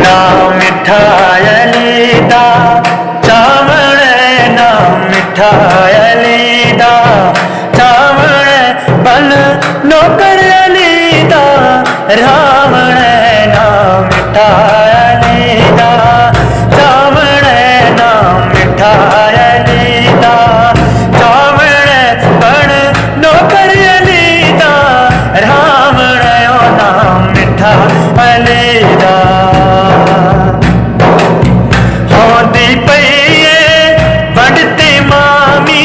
नाम मिठा अली दा चावण नाम मिठा अली दा चावण बन नौकर अली दा रावण नाम मिठा अली दा चावण नाम मिठा अली दा चावण बन नौकर अली दा रावण नाम मिठा अली दा होंदी पई वडते मामी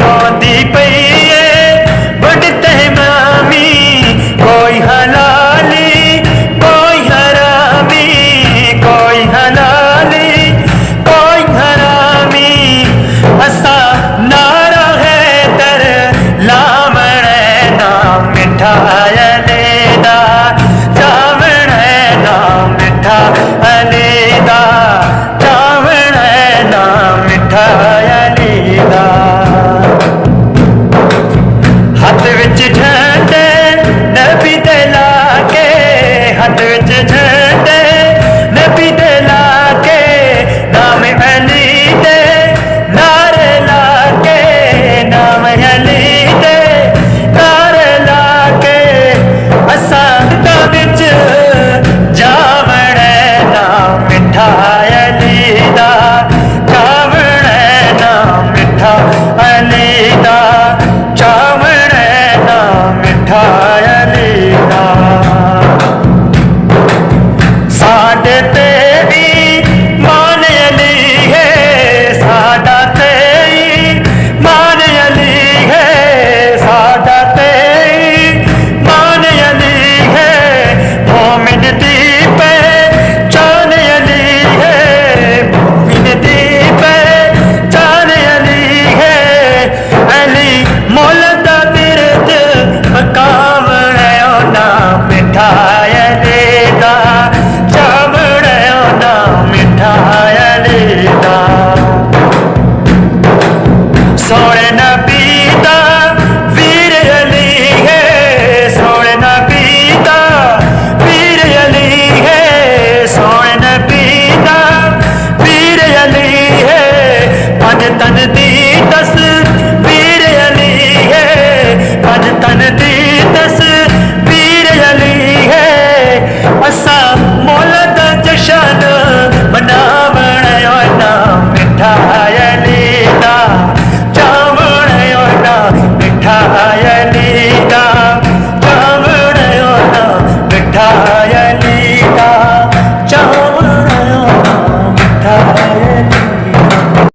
होंदी पई वडते मामी कोई हलाली कोई हरामी कोई हलाली कोई हरामी असा नारा है तर लावण नाम मिठा अली दा चावण नाम मिठा अली दा चावण नाम मिठा अली दा हथ विच झंडे नबी दे लाके हथ विच झंडे नबी दे लाके नाम अली दे नारे लाके नाम अली दे नारे लाके असां दा विच जावण नाम मिठा अली दा चावण नाम मिठा अली दा